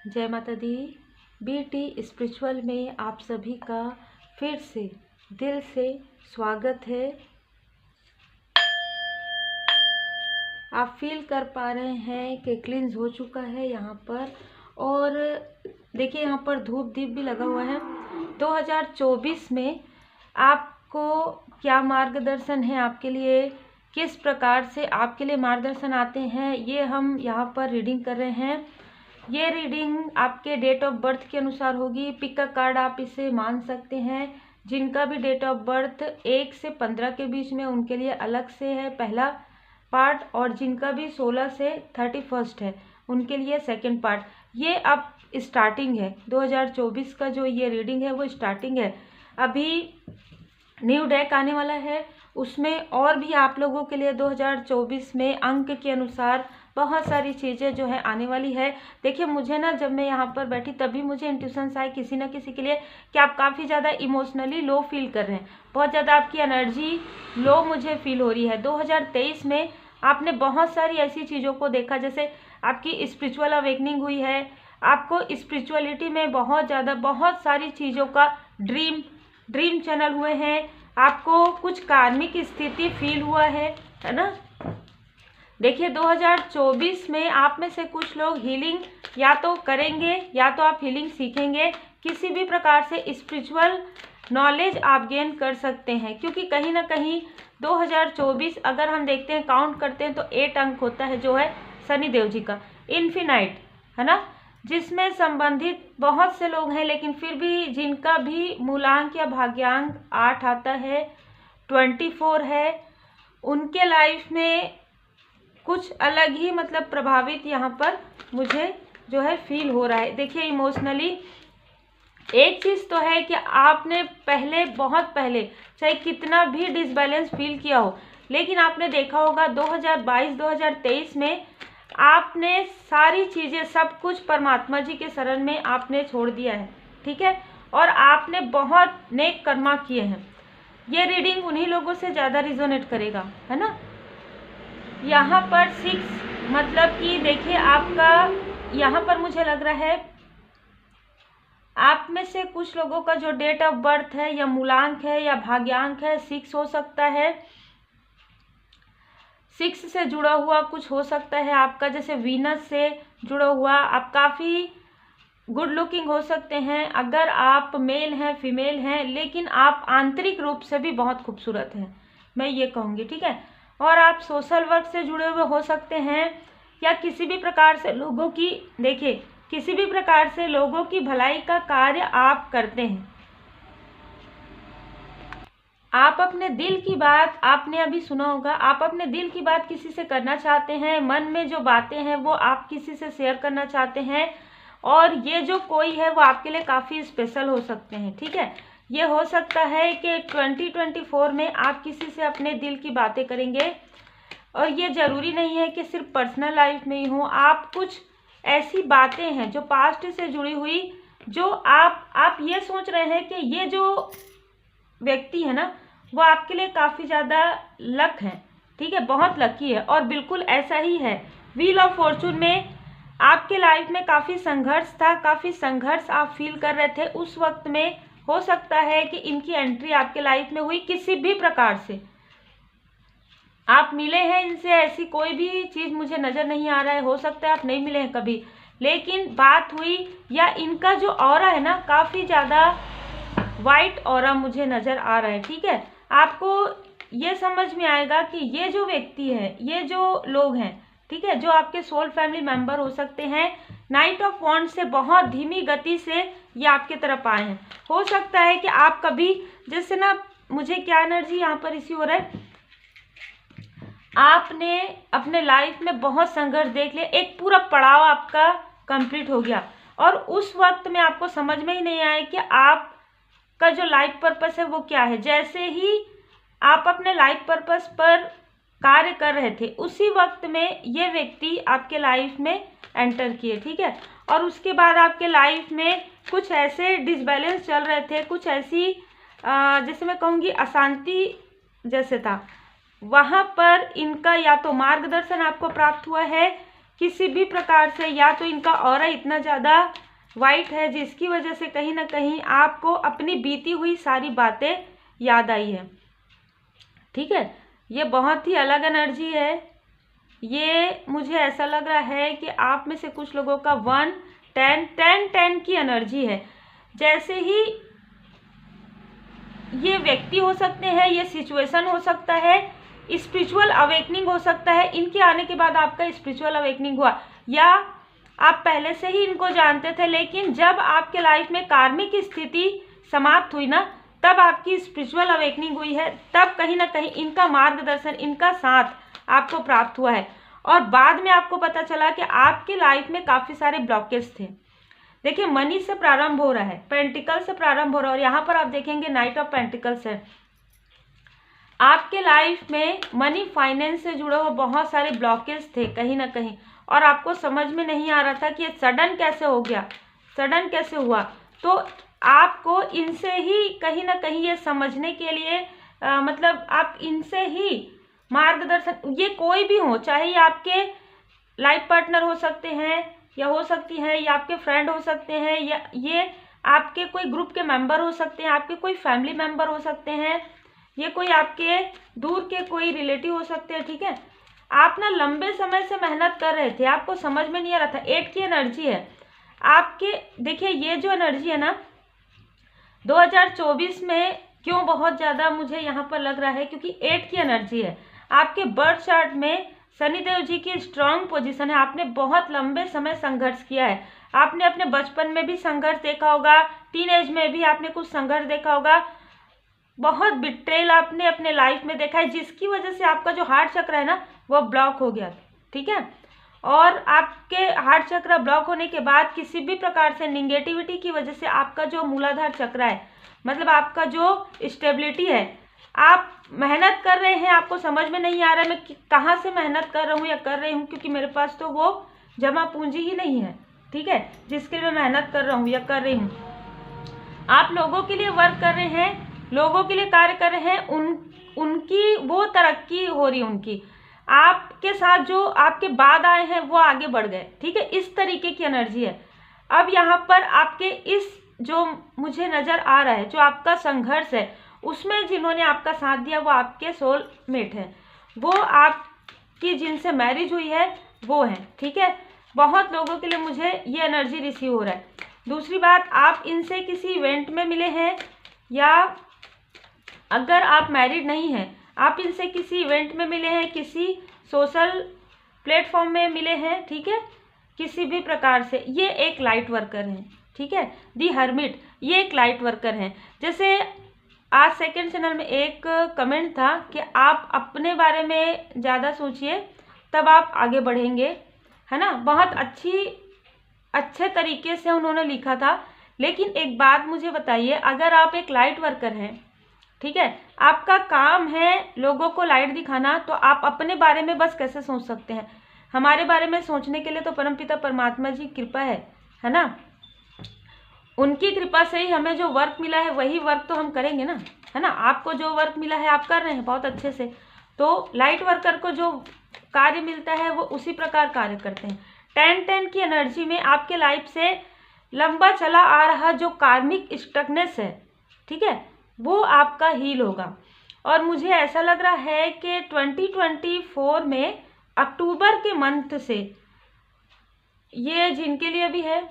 जय माता दी। BT spiritual में आप सभी का फिर से दिल से स्वागत है। आप फील कर पा रहे हैं कि क्लींस हो चुका है यहाँ पर, और देखिए यहाँ पर धूप दीप भी लगा हुआ है। 2024 में आपको क्या मार्गदर्शन है आपके लिए, किस प्रकार से आपके लिए मार्गदर्शन आते हैं, ये हम यहाँ पर रीडिंग कर रहे हैं। ये रीडिंग आपके डेट ऑफ बर्थ के अनुसार होगी। पिक का कार्ड आप इसे मान सकते हैं। जिनका भी डेट ऑफ बर्थ 1 से 15 के बीच में उनके लिए अलग से है पहला पार्ट, और जिनका भी 16 से 31 है उनके लिए सेकंड पार्ट। ये अब स्टार्टिंग है। 2024 का जो ये रीडिंग है वो स्टार्टिंग है। अभी न्यू डेक आने वाला है, उसमें और भी आप लोगों के लिए 2024 में अंक के अनुसार बहुत सारी चीज़ें जो है आने वाली है। देखिए मुझे ना, जब मैं यहाँ पर बैठी तभी मुझे इंट्यूशंस आए किसी न किसी के लिए कि आप काफ़ी ज़्यादा इमोशनली लो फील कर रहे हैं, बहुत ज़्यादा आपकी एनर्जी लो मुझे फील हो रही है। 2023 में आपने बहुत सारी ऐसी चीज़ों को देखा, जैसे आपकी स्पिरिचुअल अवेकनिंग हुई है, आपको स्पिरिचुअलिटी में बहुत सारी चीज़ों का ड्रीम चैनल हुए हैं, आपको कुछ कार्मिक स्थिति फील हुआ है ना। देखिए 2024 में आप में से कुछ लोग हीलिंग या तो करेंगे या तो आप हीलिंग सीखेंगे। किसी भी प्रकार से स्पिरिचुअल नॉलेज आप गेन कर सकते हैं, क्योंकि कहीं ना कहीं 2024 अगर हम देखते हैं, काउंट करते हैं तो 8 अंक होता है, जो है शनि देव जी का इन्फिनाइट, है ना, जिसमें संबंधित बहुत से लोग हैं, लेकिन फिर भी जिनका भी मूलांक या भाग्यांक 8 आता है, 24 है, उनके लाइफ में कुछ अलग ही मतलब प्रभावित यहाँ पर मुझे जो है फील हो रहा है। देखिए इमोशनली एक चीज़ तो है कि आपने बहुत पहले चाहे कितना भी डिसबैलेंस फील किया हो, लेकिन आपने देखा होगा 2022-2023 में आपने सारी चीज़ें सब कुछ परमात्मा जी के शरण में आपने छोड़ दिया है, ठीक है, और आपने बहुत नेक कर्मा किए हैं। ये रीडिंग उन्हीं लोगों से ज़्यादा रिजोनेट करेगा, है ना। यहाँ पर 6 मतलब कि देखिए आपका यहाँ पर मुझे लग रहा है आप में से कुछ लोगों का जो डेट ऑफ बर्थ है या मूलांक है या भाग्यांक है 6 हो सकता है। 6 से जुड़ा हुआ कुछ हो सकता है आपका, जैसे वीनस से जुड़ा हुआ। आप काफ़ी गुड लुकिंग हो सकते हैं अगर आप मेल हैं फीमेल हैं, लेकिन आप आंतरिक रूप से भी बहुत खूबसूरत हैं, मैं ये कहूँगी, ठीक है। और आप सोशल वर्क से जुड़े हुए हो सकते हैं, या किसी भी प्रकार से लोगों की, देखिए किसी भी प्रकार से लोगों की भलाई का कार्य आप करते हैं। आप अपने दिल की बात, आपने अभी सुना होगा, आप अपने दिल की बात किसी से करना चाहते हैं, मन में जो बातें हैं वो आप किसी से शेयर करना चाहते हैं, और ये जो कोई है वो आपके लिए काफ़ी स्पेशल हो सकते हैं, ठीक है। ये हो सकता है कि 2024 में आप किसी से अपने दिल की बातें करेंगे, और ये ज़रूरी नहीं है कि सिर्फ पर्सनल लाइफ में ही हो। आप कुछ ऐसी बातें हैं जो पास्ट से जुड़ी हुई, जो आप ये सोच रहे हैं कि ये जो व्यक्ति है ना वो आपके लिए काफ़ी ज़्यादा लक है, ठीक है, बहुत लकी है, और बिल्कुल ऐसा ही है। व्हील ऑफ फॉर्चून में आपके लाइफ में काफ़ी संघर्ष था, काफ़ी संघर्ष आप फील कर रहे थे उस वक्त में। हो सकता है कि इनकी एंट्री आपके लाइफ में हुई, किसी भी प्रकार से आप मिले हैं इनसे, ऐसी कोई भी चीज़ मुझे नज़र नहीं आ रहा है। हो सकता है आप नहीं मिले हैं कभी, लेकिन बात हुई, या इनका जो ऑरा है ना काफ़ी ज़्यादा वाइट ऑरा मुझे नज़र आ रहा है, ठीक है। आपको ये समझ में आएगा कि ये जो व्यक्ति है, ये जो लोग हैं, ठीक है, जो आपके सोल फैमिली मेंबर हो सकते हैं, नाइट ऑफ वॉन्ड से बहुत धीमी गति से ये आपके तरफ आए हैं। हो सकता है कि आप कभी, जैसे ना मुझे क्या एनर्जी यहाँ पर इसी हो रहा है, आपने अपने लाइफ में बहुत संघर्ष देख लिया, एक पूरा पड़ाव आपका कंप्लीट हो गया, और उस वक्त में आपको समझ में ही नहीं आया कि आपका जो लाइफ पर्पस है वो क्या है। जैसे ही आप अपने लाइफ पर्पस पर कार्य कर रहे थे, उसी वक्त में ये व्यक्ति आपके लाइफ में एंटर किए, ठीक है। और उसके बाद आपके लाइफ में कुछ ऐसे डिसबैलेंस चल रहे थे, कुछ ऐसी जैसे मैं कहूँगी अशांति जैसे था, वहाँ पर इनका या तो मार्गदर्शन आपको प्राप्त हुआ है, किसी भी प्रकार से, या तो इनका ऑरा इतना ज़्यादा वाइट है जिसकी वजह से कहीं ना कहीं आपको अपनी बीती हुई सारी बातें याद आई है। ठीक है, ये बहुत ही अलग एनर्जी है। ये मुझे ऐसा लग रहा है कि आप में से कुछ लोगों का 1 10 10 10 की एनर्जी है। जैसे ही ये व्यक्ति हो सकते हैं, ये सिचुएशन हो सकता है, स्पिरिचुअल अवेकनिंग हो सकता है। इनके आने के बाद आपका स्पिरिचुअल अवेकनिंग हुआ, या आप पहले से ही इनको जानते थे, लेकिन जब आपके लाइफ में कार्मिक स्थिति समाप्त हुई ना, तब आपकी स्पिरिचुअल अवेकनिंग हुई है। तब कहीं ना कहीं इनका मार्गदर्शन, इनका साथ आपको प्राप्त हुआ है। और बाद में आपको पता चला कि आपके लाइफ में काफ़ी सारे ब्लॉकेज थे। देखिए, मनी से प्रारंभ हो रहा है, पेंटिकल से प्रारंभ हो रहा है, और यहाँ पर आप देखेंगे नाइट ऑफ पेंटिकल्स है। आपके लाइफ में मनी फाइनेंस से जुड़े हुए बहुत सारे ब्लॉकेज थे कहीं ना कहीं, और आपको समझ में नहीं आ रहा था कि ये सडन कैसे हो गया, सडन कैसे हुआ। तो आपको इनसे ही कहीं ना कहीं ये समझने के लिए मतलब आप इनसे ही मार्गदर्शन, ये कोई भी हो, चाहे ये आपके लाइफ पार्टनर हो सकते हैं, या हो सकती हैं, या आपके फ्रेंड हो सकते हैं, या ये आपके कोई ग्रुप के मेंबर हो सकते हैं, आपके कोई फैमिली मेंबर हो सकते हैं, ये कोई आपके दूर के कोई रिलेटिव हो सकते हैं। ठीक है, आप ना लंबे समय से मेहनत कर रहे थे, आपको समझ में नहीं आ रहा था। 8 की एनर्जी है आपके। देखिए, ये जो एनर्जी है ना, 2024 में क्यों बहुत ज़्यादा मुझे यहाँ पर लग रहा है, क्योंकि 8 की एनर्जी है। आपके बर्थ चार्ट में शनिदेव जी की स्ट्रांग पोजीशन है। आपने बहुत लंबे समय संघर्ष किया है। आपने अपने बचपन में भी संघर्ष देखा होगा, टीन एज में भी आपने कुछ संघर्ष देखा होगा, बहुत बिट्रेल आपने अपने लाइफ में देखा है, जिसकी वजह से आपका जो हार्ट चक्र है ना, वो ब्लॉक हो गया। ठीक है, और आपके हार्ट चक्र ब्लॉक होने के बाद किसी भी प्रकार से निगेटिविटी की वजह से आपका जो मूलाधार चक्र है, मतलब आपका जो स्टेबिलिटी है, आप मेहनत कर रहे हैं, आपको समझ में नहीं आ रहा है मैं कहाँ से मेहनत कर रहा हूँ या कर रही हूँ, क्योंकि मेरे पास तो वो जमा पूंजी ही नहीं है। ठीक है, जिसके लिए मैं मेहनत कर रहा हूँ या कर रही हूँ। आप लोगों के लिए वर्क कर रहे हैं, लोगों के लिए कार्य कर रहे हैं, उनकी वो तरक्की हो रही है, उनकी आपके साथ जो आपके बाद आए हैं वो आगे बढ़ गए। ठीक है, इस तरीके की एनर्जी है। अब यहाँ पर आपके इस जो मुझे नज़र आ रहा है, जो आपका संघर्ष है, उसमें जिन्होंने आपका साथ दिया वो आपके सोलमेट हैं, वो आपकी जिनसे मैरिज हुई है वो हैं। ठीक है, बहुत लोगों के लिए मुझे ये एनर्जी रिसीव हो रहा है। दूसरी बात, आप इनसे किसी इवेंट में मिले हैं, या अगर आप मैरिड नहीं हैं, आप इनसे किसी इवेंट में मिले हैं, किसी सोशल प्लेटफॉर्म में मिले हैं। ठीक है, किसी भी प्रकार से ये एक लाइट वर्कर हैं। ठीक है, दी हर्मिट ये एक लाइट वर्कर हैं। जैसे आज सेकंड चैनल में एक कमेंट था कि आप अपने बारे में ज़्यादा सोचिए तब आप आगे बढ़ेंगे, है ना। बहुत अच्छे तरीके से उन्होंने लिखा था। लेकिन एक बात मुझे बताइए, अगर आप एक लाइट वर्कर हैं, ठीक है, आपका काम है लोगों को लाइट दिखाना, तो आप अपने बारे में बस कैसे सोच सकते हैं। हमारे बारे में सोचने के लिए तो परमपिता परमात्मा जी की कृपा है ना। उनकी कृपा से ही हमें जो वर्क मिला है वही वर्क तो हम करेंगे ना, है ना। आपको जो वर्क मिला है आप कर रहे हैं बहुत अच्छे से, तो लाइट वर्कर को जो कार्य मिलता है वो उसी प्रकार कार्य करते हैं। 10-10 की एनर्जी में आपके लाइफ से लंबा चला आ रहा जो कार्मिक स्टकनेस है, ठीक है, वो आपका हील होगा। और मुझे ऐसा लग रहा है कि 2024 में अक्टूबर के मंथ से, ये जिनके लिए भी है,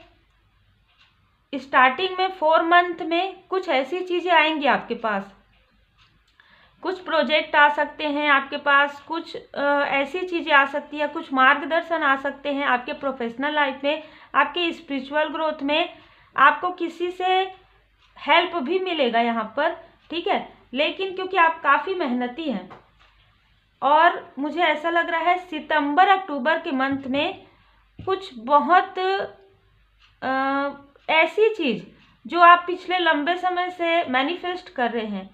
स्टार्टिंग में 4 मंथ में कुछ ऐसी चीज़ें आएंगी आपके पास, कुछ प्रोजेक्ट आ सकते हैं आपके पास, कुछ ऐसी चीज़ें आ सकती है, कुछ मार्गदर्शन आ सकते हैं आपके प्रोफेशनल लाइफ में, आपके स्पिरिचुअल ग्रोथ में। आपको किसी से हेल्प भी मिलेगा यहाँ पर, ठीक है। लेकिन क्योंकि आप काफ़ी मेहनती हैं, और मुझे ऐसा लग रहा है सितंबर अक्टूबर के मंथ में कुछ बहुत ऐसी चीज़ जो आप पिछले लंबे समय से मैनिफेस्ट कर रहे हैं,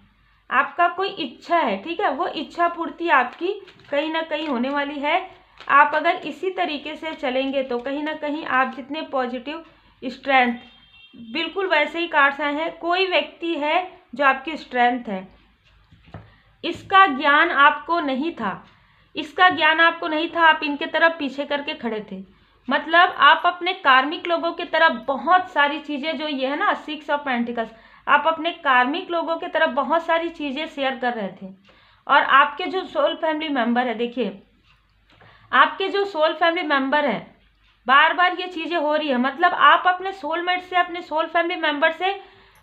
आपका कोई इच्छा है, ठीक है, वो इच्छा पूर्ति आपकी कहीं ना कहीं होने वाली है। आप अगर इसी तरीके से चलेंगे तो कहीं ना कहीं आप जितने पॉजिटिव स्ट्रेंथ, बिल्कुल वैसे ही कार्ड्स आए हैं, कोई व्यक्ति है जो आपकी स्ट्रेंथ है, इसका ज्ञान आपको नहीं था, इसका ज्ञान आपको नहीं था, आप इनके तरफ पीछे करके खड़े थे। मतलब आप अपने कार्मिक लोगों की तरफ बहुत सारी चीज़ें, जो ये है ना 6 ऑफ पेंटिकल्स, आप अपने कार्मिक लोगों की तरफ बहुत सारी चीज़ें शेयर कर रहे थे। और आपके जो सोल फैमिली मेंबर है, देखिए आपके जो सोल फैमिली मेंबर है, बार बार ये चीज़ें हो रही है। मतलब आप अपने सोलमेट से, अपने सोल फैमिली मेंबर से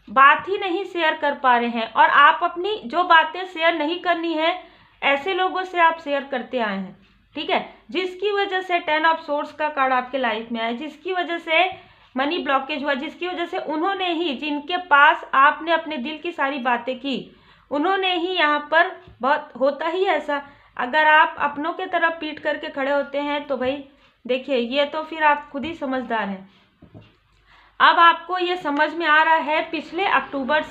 बात ही नहीं शेयर कर पा रहे हैं, और आप अपनी जो बातें शेयर नहीं करनी है ऐसे लोगों से आप शेयर करते आए हैं, ठीक है। जिसकी वजह से 10 ऑफ सोर्ड्स का कार्ड आपके लाइफ में आया, जिसकी वजह से मनी ब्लॉकेज हुआ, जिसकी वजह से उन्होंने ही, जिनके पास आपने अपने दिल की सारी बातें की, उन्होंने ही यहाँ पर, बहुत होता ही ऐसा, अगर आप अपनों के तरफ पीठ करके खड़े होते हैं तो भाई देखिए ये तो फिर आप खुद ही समझदार हैं। अब आपको ये समझ में आ रहा है पिछले अक्टूबर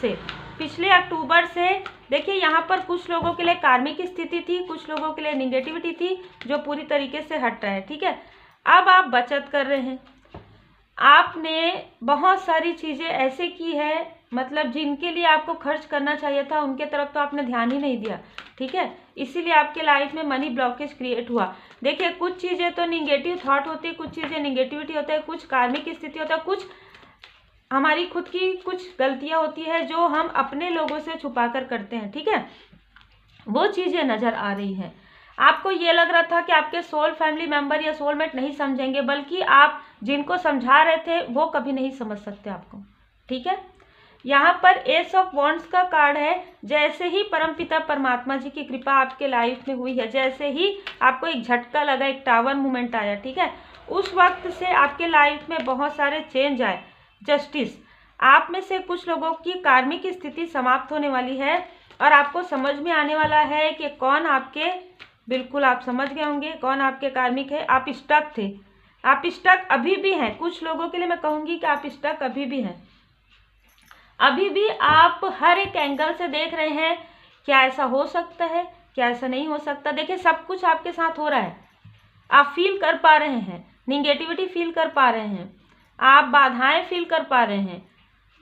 से देखिए यहाँ पर कुछ लोगों के लिए कार्मिक स्थिति थी, कुछ लोगों के लिए निगेटिविटी थी जो पूरी तरीके से हट रहा है, ठीक है। अब आप बचत कर रहे हैं, आपने बहुत सारी चीज़ें ऐसे की है, मतलब जिनके लिए आपको खर्च करना चाहिए था उनके तरफ तो आपने ध्यान ही नहीं दिया, ठीक है। इसीलिए आपके लाइफ में मनी ब्लॉकेज क्रिएट हुआ। देखिए कुछ चीज़ें तो निगेटिव थॉट होती है, कुछ चीज़ें निगेटिविटी होता है, कुछ कार्मिक स्थिति होता है, कुछ हमारी खुद की कुछ गलतियां होती है जो हम अपने लोगों से छुपा कर करते हैं, ठीक है। वो चीज़ें नज़र आ रही हैं। आपको ये लग रहा था कि आपके सोल फैमिली मेंबर या सोलमेट नहीं समझेंगे, बल्कि आप जिनको समझा रहे थे वो कभी नहीं समझ सकते आपको, ठीक है। यहाँ पर एस ऑफ वॉन्ड्स का कार्ड है। जैसे ही परमपिता परमात्मा जी की कृपा आपके लाइफ में हुई है, जैसे ही आपको एक झटका लगा, एक टावर मूवमेंट आया, ठीक है, उस वक्त से आपके लाइफ में बहुत सारे चेंज आए। जस्टिस, आप में से कुछ लोगों की कार्मिक स्थिति समाप्त होने वाली है और आपको समझ में आने वाला है कि कौन आपके, बिल्कुल आप समझ गए होंगे कौन आपके कार्मिक है। आप स्टक थे, आप स्टक अभी भी हैं। कुछ लोगों के लिए मैं कहूँगी कि आप स्टक अभी भी हैं, अभी भी आप हर एक एंगल से देख रहे हैं क्या ऐसा हो सकता है, क्या ऐसा नहीं हो सकता। देखिए सब कुछ आपके साथ हो रहा है, आप फील कर पा रहे हैं, निगेटिविटी फील कर पा रहे हैं, आप बाधाएं फील कर पा रहे हैं।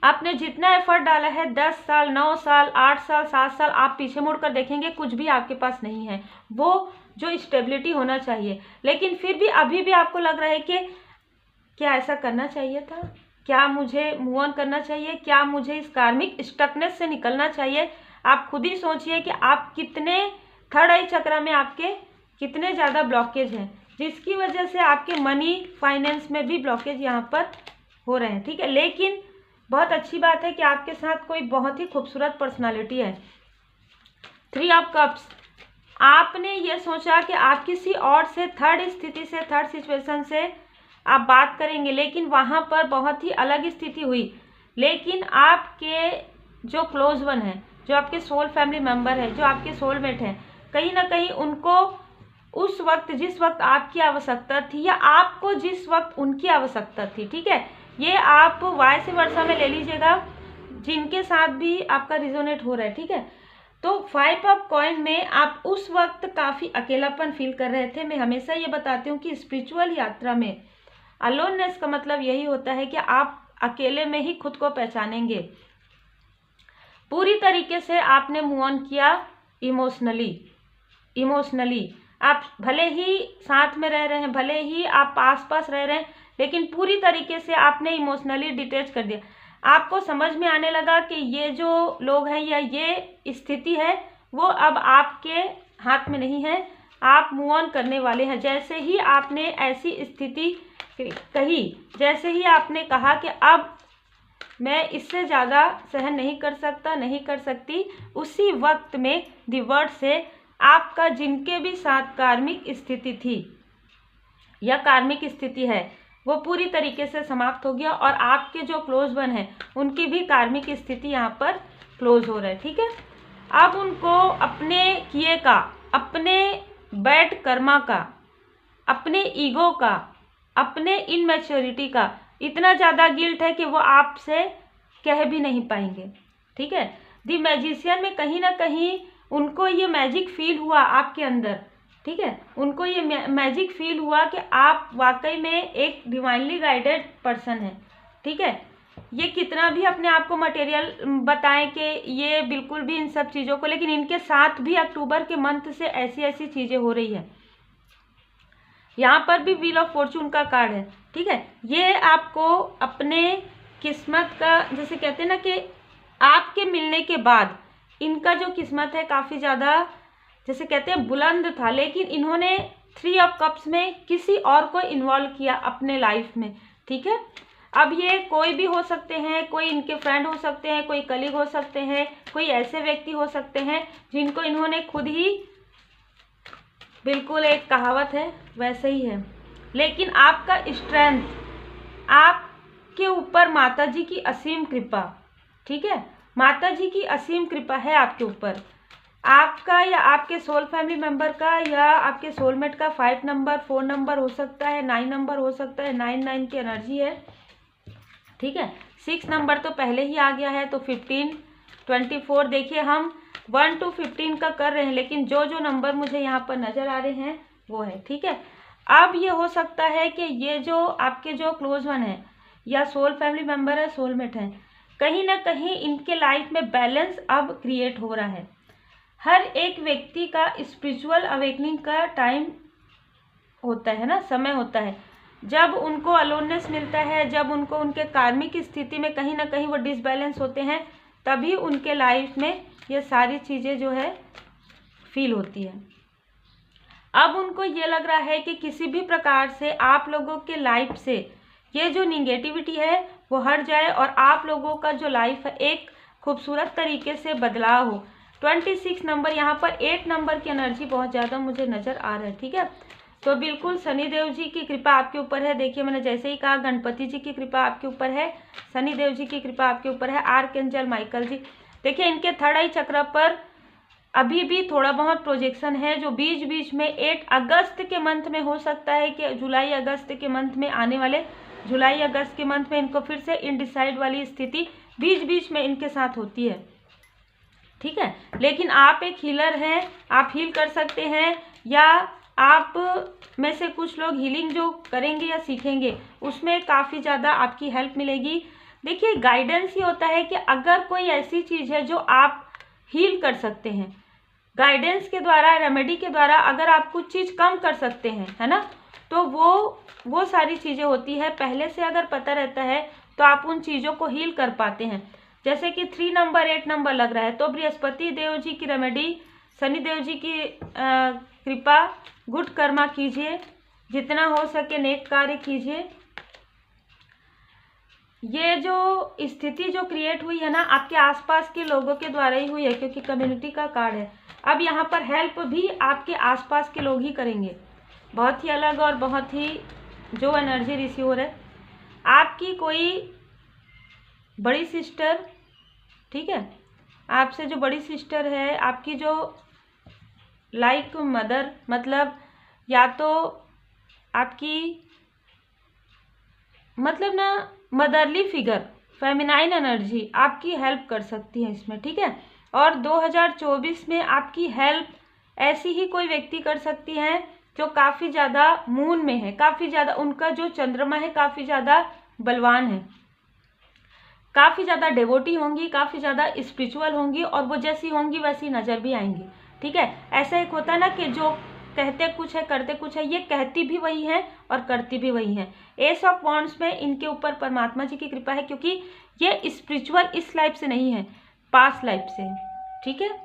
आपने जितना एफर्ट डाला है 10 साल, 9 साल, 8 साल, 7 साल, आप पीछे मुड़कर देखेंगे कुछ भी आपके पास नहीं है वो जो स्टेबिलिटी होना चाहिए। लेकिन फिर भी अभी भी आपको लग रहा है कि क्या ऐसा करना चाहिए था, क्या मुझे मूव ऑन करना चाहिए, क्या मुझे इस कार्मिक स्टकनेस से निकलना चाहिए। आप खुद ही सोचिए कि आप कितने थर्ड आई चक्र में आपके कितने ज़्यादा ब्लॉकेज हैं, जिसकी वजह से आपके मनी फाइनेंस में भी ब्लॉकेज यहाँ पर हो रहे हैं, ठीक है। लेकिन बहुत अच्छी बात है कि आपके साथ कोई बहुत ही खूबसूरत पर्सनालिटी है। 3 ऑफ कप्स, आपने ये सोचा कि आप किसी और से थर्ड स्थिति से, थर्ड सिचुएशन से आप बात करेंगे, लेकिन वहाँ पर बहुत ही अलग स्थिति हुई। लेकिन आपके जो क्लोज वन है, जो आपके सोल फैमिली मेंबर है, जो आपके सोलमेट हैं, कहीं ना कहीं उनको उस वक्त, जिस वक्त आपकी आवश्यकता थी या आपको जिस वक्त उनकी आवश्यकता थी, ठीक है, ये आप वाइस वर्सा में ले लीजिएगा जिनके साथ भी आपका रिजोनेट हो रहा है, ठीक है। तो 5 ऑफ कॉइन में आप उस वक्त काफ़ी अकेलापन फील कर रहे थे। मैं हमेशा ये बताती हूँ कि स्पिरिचुअल यात्रा में अलोननेस का मतलब यही होता है कि आप अकेले में ही खुद को पहचानेंगे। पूरी तरीके से आपने मूव ऑन किया इमोशनली। आप भले ही साथ में रह रहे हैं, भले ही आप आस पास रह रहे हैं, लेकिन पूरी तरीके से आपने इमोशनली डिटैच कर दिया। आपको समझ में आने लगा कि ये जो लोग हैं या ये स्थिति है वो अब आपके हाथ में नहीं है, आप मूव ऑन करने वाले हैं। जैसे ही आपने ऐसी स्थिति कही, जैसे ही आपने कहा कि अब मैं इससे ज़्यादा सहन नहीं कर सकता, नहीं कर सकती, उसी वक्त में दी वर्ड से आपका जिनके भी साथ कार्मिक स्थिति थी या कार्मिक स्थिति है वो पूरी तरीके से समाप्त हो गया और आपके जो क्लोज वन हैं उनकी भी कार्मिक स्थिति यहाँ पर क्लोज हो रहा है, ठीक है। अब उनको अपने किए का, अपने बैड कर्मा का, अपने ईगो का, अपने इनमेच्योरिटी का इतना ज़्यादा गिल्ट है कि वो आपसे कह भी नहीं पाएंगे, ठीक है। दी मैजिशियन में कहीं ना कहीं उनको ये मैजिक फील हुआ आपके अंदर, ठीक है, उनको ये मैजिक फील हुआ कि आप वाकई में एक डिवाइनली गाइडेड पर्सन हैं, ठीक है। ये कितना भी अपने आप को मटेरियल बताएं कि ये बिल्कुल भी इन सब चीज़ों को, लेकिन इनके साथ भी अक्टूबर के मंथ से ऐसी ऐसी चीज़ें हो रही है। यहाँ पर भी व्हील ऑफ फॉर्चून का कार्ड है, ठीक है। ये आपको अपने किस्मत का, जैसे कहते हैं ना कि आपके मिलने के बाद इनका जो किस्मत है काफ़ी ज़्यादा, जैसे कहते हैं बुलंद था, लेकिन इन्होंने 3 ऑफ कप्स में किसी और को इन्वॉल्व किया अपने लाइफ में, ठीक है। अब ये कोई भी हो सकते हैं, कोई इनके फ्रेंड हो सकते हैं, कोई कलीग हो सकते हैं, कोई ऐसे व्यक्ति हो सकते हैं जिनको इन्होंने खुद ही, बिल्कुल एक कहावत है वैसे ही है। लेकिन आपका स्ट्रेंथ, आपके ऊपर माता जी की असीम कृपा, ठीक है, माता जी की असीम कृपा है आपके ऊपर। आपका या आपके सोल फैमिली मेंबर का या आपके सोलमेट का 5 नंबर, 4 नंबर हो सकता है, 9 नंबर हो सकता है, 9 की एनर्जी है, ठीक है। 6 नंबर तो पहले ही आ गया है, तो 15, 24, देखिए हम 1 to 15 का कर रहे हैं, लेकिन जो जो नंबर मुझे यहाँ पर नज़र आ रहे हैं वो है, ठीक है। अब ये हो सकता है कि ये जो आपके जो क्लोज वन है या सोल फैमिली मेंबर है, सोलमेट है, कहीं ना कहीं इनके लाइफ में बैलेंस अब क्रिएट हो रहा है। हर एक व्यक्ति का स्पिरिचुअल अवेकनिंग का टाइम होता है ना, समय होता है, जब उनको अलोननेस मिलता है, जब उनको उनके कार्मिक स्थिति में कहीं ना कहीं वो डिसबैलेंस होते हैं, तभी उनके लाइफ में ये सारी चीज़ें जो है फील होती है। अब उनको ये लग रहा है कि किसी भी प्रकार से आप लोगों के लाइफ से ये जो निगेटिविटी है वो हट जाए और आप लोगों का जो लाइफ है एक खूबसूरत तरीके से बदलाव हो। 26 नंबर, यहाँ पर 8 नंबर की एनर्जी बहुत ज़्यादा मुझे नज़र आ रहा है, ठीक है। तो बिल्कुल शनिदेव जी की कृपा आपके ऊपर है। देखिए मैंने जैसे ही कहा, गणपति जी की कृपा आपके ऊपर है, शनिदेव जी की कृपा आपके ऊपर है, आर्कएंजल माइकल जी। देखिए इनके थर्ड आई चक्र पर अभी भी थोड़ा बहुत प्रोजेक्शन है, जो बीच बीच में 8 अगस्त के मंथ में हो सकता है कि जुलाई अगस्त के मंथ में, आने वाले जुलाई अगस्त के मंथ में इनको फिर से इनडिसाइड वाली स्थिति बीच बीच में इनके साथ होती है, ठीक है। लेकिन आप एक हीलर हैं, आप हील कर सकते हैं, या आप में से कुछ लोग हीलिंग जो करेंगे या सीखेंगे उसमें काफ़ी ज़्यादा आपकी हेल्प मिलेगी। देखिए गाइडेंस ये होता है कि अगर कोई ऐसी चीज़ है जो आप हील कर सकते हैं, गाइडेंस के द्वारा, रेमेडी के द्वारा अगर आप कुछ चीज़ कम कर सकते हैं, है ना, तो वो सारी चीज़ें होती है। पहले से अगर पता रहता है तो आप उन चीज़ों को हील कर पाते हैं। जैसे कि 3 नंबर 8 नंबर लग रहा है, तो बृहस्पति देव जी की रेमेडी, शनि देव जी की कृपा, गुड कर्मा कीजिए, जितना हो सके नेक कार्य कीजिए। ये जो स्थिति जो क्रिएट हुई है ना, आपके आसपास के लोगों के द्वारा ही हुई है, क्योंकि कम्युनिटी का कार्ड है। अब यहाँ पर हेल्प भी आपके आसपास के लोग ही करेंगे, बहुत ही अलग और बहुत ही जो एनर्जी रिसीव हो रहा है। आपकी कोई बड़ी सिस्टर, ठीक है, आपसे जो बड़ी सिस्टर है, आपकी जो लाइक मदर, मतलब या तो आपकी मतलब ना मदरली फिगर, फेमिनाइन एनर्जी आपकी हेल्प कर सकती है इसमें, ठीक है। और 2024 में आपकी हेल्प ऐसी ही कोई व्यक्ति कर सकती है जो काफ़ी ज़्यादा मून में है, काफ़ी ज़्यादा उनका जो चंद्रमा है काफ़ी ज़्यादा बलवान है, काफ़ी ज़्यादा डिवोटी होंगी, काफ़ी ज़्यादा स्पिरिचुअल होंगी, और वो जैसी होंगी वैसी नज़र भी आएंगी, ठीक है। ऐसा एक होता है ना कि जो कहते कुछ है करते कुछ है, ये कहती भी वही है और करती भी वही है। एस ऑफ वॉन्ड्स में इनके ऊपर परमात्मा जी की कृपा है, क्योंकि ये स्पिरिचुअल इस लाइफ से नहीं है, पास्ट लाइफ से, ठीक है।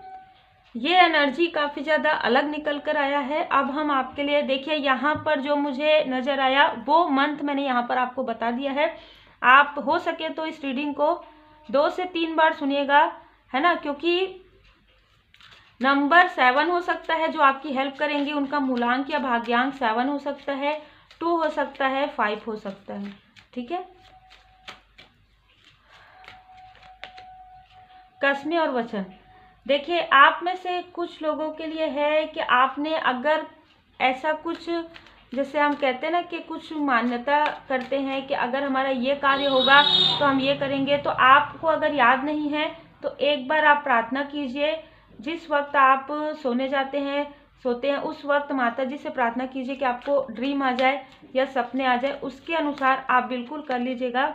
ये एनर्जी काफ़ी ज़्यादा अलग निकल कर आया है। अब हम आपके लिए, देखिए यहाँ पर जो मुझे नज़र आया वो मंथ मैंने यहाँ पर आपको बता दिया है। आप हो सके तो इस रीडिंग को 2 से 3 बार सुनिएगा, है ना, क्योंकि नंबर 7 हो सकता है जो आपकी हेल्प करेंगे, उनका मूलांक या भाग्यांक 7 हो सकता है, 2 हो सकता है, 5 हो सकता है, ठीक है। कसमें और वचन, देखिए आप में से कुछ लोगों के लिए है कि आपने अगर ऐसा कुछ, जैसे हम कहते हैं ना कि कुछ मान्यता करते हैं कि अगर हमारा ये कार्य होगा तो हम ये करेंगे, तो आपको अगर याद नहीं है तो एक बार आप प्रार्थना कीजिए। जिस वक्त आप सोने जाते हैं, सोते हैं, उस वक्त माता जी से प्रार्थना कीजिए कि आपको ड्रीम आ जाए या सपने आ जाए, उसके अनुसार आप बिल्कुल कर लीजिएगा।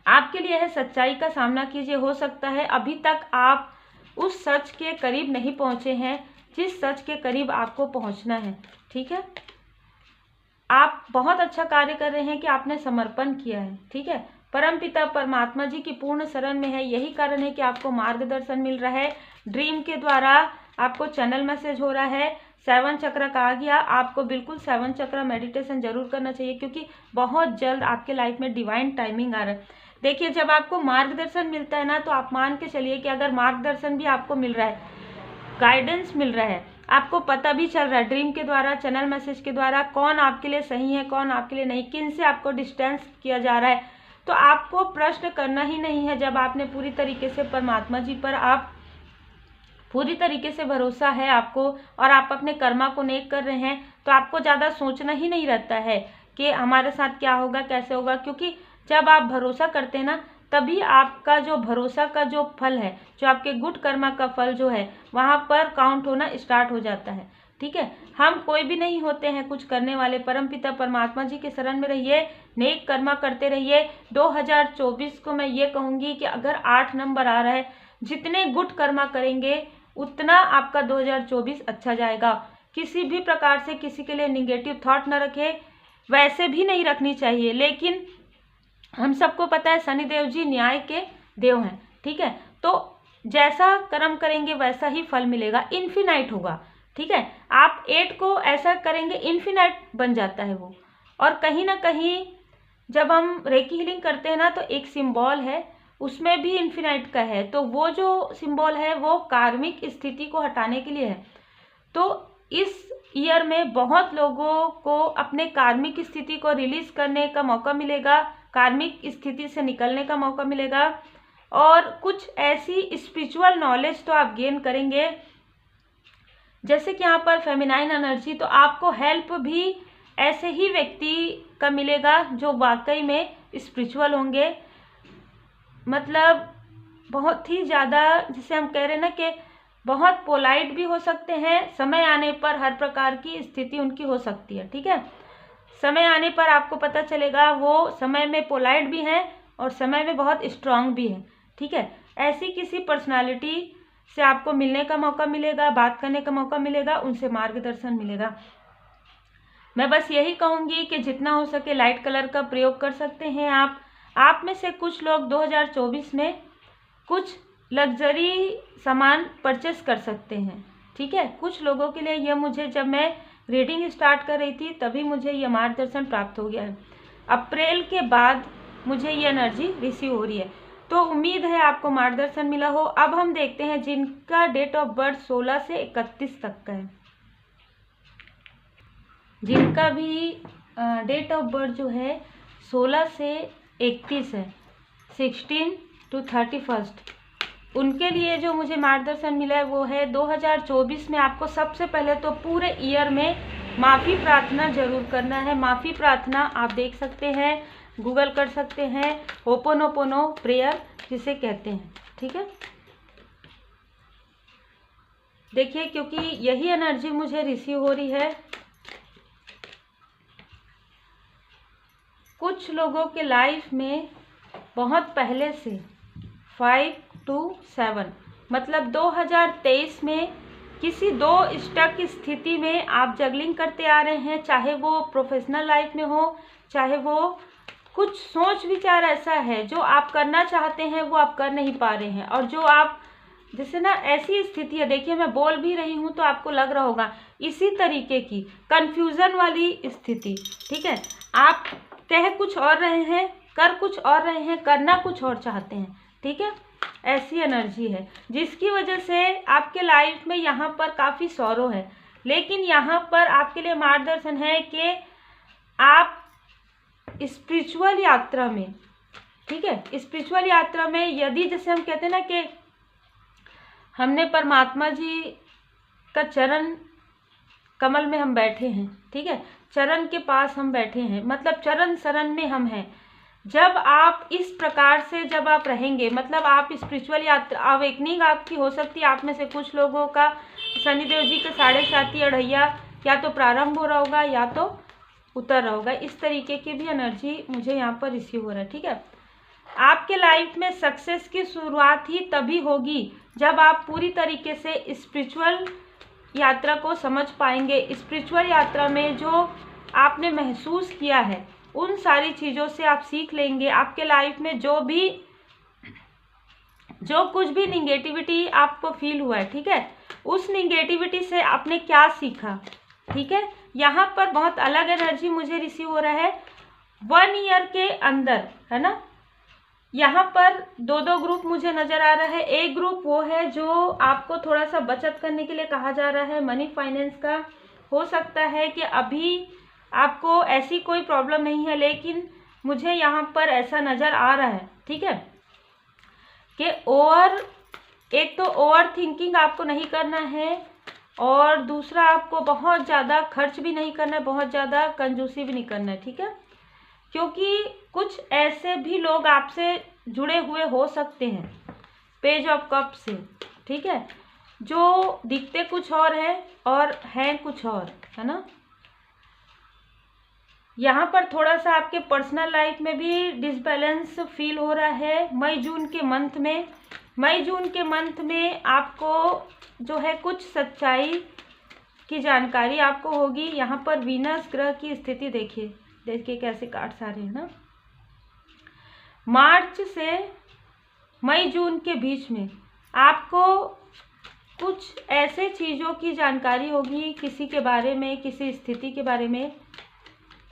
आपके लिए है सच्चाई का सामना कीजिए। हो सकता है अभी तक आप उस सच के करीब नहीं पहुंचे हैं जिस सच के करीब आपको पहुंचना है। ठीक है, आप बहुत अच्छा कार्य कर रहे हैं कि आपने समर्पण किया है। ठीक है, परमपिता परमात्मा जी की पूर्ण शरण में है, यही कारण है कि आपको मार्गदर्शन मिल रहा है। ड्रीम के द्वारा आपको चैनल मैसेज हो रहा है। 7 चक्र का आ गया, आपको बिल्कुल 7 चक्र मेडिटेशन जरूर करना चाहिए, क्योंकि बहुत जल्द आपके लाइफ में डिवाइन टाइमिंग आ रहा है। देखिए, जब आपको मार्गदर्शन मिलता है ना, तो आप मान के चलिए कि अगर मार्गदर्शन भी आपको मिल रहा है, गाइडेंस मिल रहा है, आपको पता भी चल रहा है ड्रीम के द्वारा, चैनल मैसेज के द्वारा, कौन आपके लिए सही है, कौन आपके लिए नहीं, किन से आपको डिस्टेंस किया जा रहा है, तो आपको प्रश्न करना ही नहीं है। जब आपने पूरी तरीके से परमात्मा जी पर आप पूरी तरीके से भरोसा है आपको, और आप अपने कर्मा को नेक कर रहे हैं, तो आपको ज़्यादा सोचना ही नहीं रहता है कि हमारे साथ क्या होगा, कैसे होगा, क्योंकि जब आप भरोसा करते हैं ना, तभी आपका जो भरोसा का जो फल है, जो आपके गुड कर्मा का फल जो है, वहाँ पर काउंट होना स्टार्ट हो जाता है। ठीक है, हम कोई भी नहीं होते हैं कुछ करने वाले। परमपिता परमात्मा जी के शरण में रहिए, नेक कर्मा करते रहिए। 2024 को मैं ये कहूँगी कि अगर 8 नंबर आ रहा है, जितने गुड कर्मा करेंगे उतना आपका 2024 अच्छा जाएगा। किसी भी प्रकार से किसी के लिए निगेटिव थॉट न रखें, वैसे भी नहीं रखनी चाहिए, लेकिन हम सबको पता है शनिदेव जी न्याय के देव हैं। ठीक है, तो जैसा कर्म करेंगे वैसा ही फल मिलेगा, इन्फिनाइट होगा। ठीक है, आप 8 को ऐसा करेंगे, इन्फिनाइट बन जाता है वो। और कहीं ना कहीं जब हम रेकी हीलिंग करते हैं ना, तो एक सिंबल है, उसमें भी इन्फिनाइट का है, तो वो जो सिंबल है वो कार्मिक स्थिति को हटाने के लिए है। तो इस ईयर में बहुत लोगों को अपने कार्मिक स्थिति को रिलीज करने का मौका मिलेगा, कार्मिक स्थिति से निकलने का मौका मिलेगा, और कुछ ऐसी स्पिरिचुअल नॉलेज तो आप गेन करेंगे। जैसे कि यहाँ पर फेमिनाइन एनर्जी, तो आपको हेल्प भी ऐसे ही व्यक्ति का मिलेगा जो वाकई में स्पिरिचुअल होंगे, मतलब बहुत ही ज़्यादा, जिसे हम कह रहे हैं ना कि बहुत पोलाइट भी हो सकते हैं। समय आने पर हर प्रकार की स्थिति उनकी हो सकती है। ठीक है, समय आने पर आपको पता चलेगा वो समय में पोलाइट भी हैं और समय में बहुत स्ट्रांग भी हैं। ठीक है, ऐसी किसी पर्सनालिटी से आपको मिलने का मौका मिलेगा, बात करने का मौका मिलेगा, उनसे मार्गदर्शन मिलेगा। मैं बस यही कहूँगी कि जितना हो सके लाइट कलर का प्रयोग कर सकते हैं आप में से कुछ लोग 2024 में कुछ लग्जरी सामान परचेस कर सकते हैं। ठीक है, कुछ लोगों के लिए ये, मुझे जब मैं रीडिंग स्टार्ट कर रही थी तभी मुझे ये मार्गदर्शन प्राप्त हो गया है। अप्रैल के बाद मुझे ये एनर्जी रिसीव हो रही है, तो उम्मीद है आपको मार्गदर्शन मिला हो। अब हम देखते हैं जिनका डेट ऑफ बर्थ 16 से 31 तक का है, जिनका भी डेट ऑफ बर्थ जो है 16 से 31 है, 16 to 31, उनके लिए जो मुझे मार्गदर्शन मिला है वो है 2024 में आपको सबसे पहले तो पूरे ईयर में माफ़ी प्रार्थना जरूर करना है। माफ़ी प्रार्थना आप देख सकते हैं, गूगल कर सकते हैं, होपोनोपोनो प्रेयर जिसे कहते हैं। ठीक है, देखिए, क्योंकि यही एनर्जी मुझे रिसीव हो रही है। कुछ लोगों के लाइफ में बहुत पहले से 5 to 7, मतलब 2023 में किसी 2 स्टक स्थिति में आप जगलिंग करते आ रहे हैं, चाहे वो प्रोफेशनल लाइफ में हो, चाहे वो कुछ सोच विचार ऐसा है जो आप करना चाहते हैं वो आप कर नहीं पा रहे हैं, और जो आप जैसे ना ऐसी स्थिति है, देखिए मैं बोल भी रही हूँ तो आपको लग रहा होगा इसी तरीके की कंफ्यूजन वाली स्थिति। ठीक है, आप कह कुछ और रहे हैं, कर कुछ और रहे हैं, करना कुछ और चाहते हैं। ठीक है, ऐसी एनर्जी है जिसकी वजह से आपके लाइफ में यहाँ पर काफ़ी सौरो है, लेकिन यहाँ पर आपके लिए मार्गदर्शन है कि आप स्पिरिचुअल यात्रा में, ठीक है, स्पिरिचुअल यात्रा में यदि जैसे हम कहते हैं ना कि हमने परमात्मा जी का चरण कमल में हम बैठे हैं, ठीक है, चरण के पास हम बैठे हैं, मतलब चरण शरण में हम हैं। जब आप इस प्रकार से जब आप रहेंगे, मतलब आप स्पिरिचुअल यात्रा अवेकनिंग आपकी हो सकती है। आप में से कुछ लोगों का शनिदेव जी का 7.5 अढ़ैया या तो प्रारंभ हो रहा होगा या तो उतर रहा होगा। इस तरीके की भी एनर्जी मुझे यहाँ पर रिसीव हो रहा है। ठीक है, आपके लाइफ में सक्सेस की शुरुआत ही तभी होगी जब आप पूरी तरीके से स्पिरिचुअल यात्रा को समझ पाएंगे। स्पिरिचुअल यात्रा में जो आपने महसूस किया है उन सारी चीज़ों से आप सीख लेंगे। आपके लाइफ में जो कुछ भी निगेटिविटी आपको फील हुआ है, ठीक है, उस निगेटिविटी से आपने क्या सीखा, ठीक है। यहाँ पर बहुत अलग एनर्जी मुझे रिसीव हो रहा है 1 ईयर के अंदर, है ना। यहाँ पर 2 ग्रुप मुझे नज़र आ रहा है। एक ग्रुप वो है जो आपको थोड़ा सा बचत करने के लिए कहा जा रहा है, मनी फाइनेंस का। हो सकता है कि अभी आपको ऐसी कोई प्रॉब्लम नहीं है, लेकिन मुझे यहाँ पर ऐसा नज़र आ रहा है, ठीक है, कि एक तो ओवर थिंकिंग आपको नहीं करना है, और दूसरा आपको बहुत ज़्यादा खर्च भी नहीं करना है, बहुत ज़्यादा कंजूसी भी नहीं करना है, ठीक है। क्योंकि कुछ ऐसे भी लोग आपसे जुड़े हुए हो सकते हैं पेज ऑफ कप से, ठीक है, जो दिखते कुछ और है और हैं कुछ और, है ना। यहाँ पर थोड़ा सा आपके पर्सनल लाइफ में भी डिसबैलेंस फील हो रहा है मई जून के मंथ में आपको जो है कुछ सच्चाई की जानकारी आपको होगी। यहाँ पर वीनस ग्रह की स्थिति देखिए कैसे कार्ड्स आ रहे हैं ना। मार्च से मई जून के बीच में आपको कुछ ऐसे चीज़ों की जानकारी होगी, किसी के बारे में, किसी स्थिति के बारे में,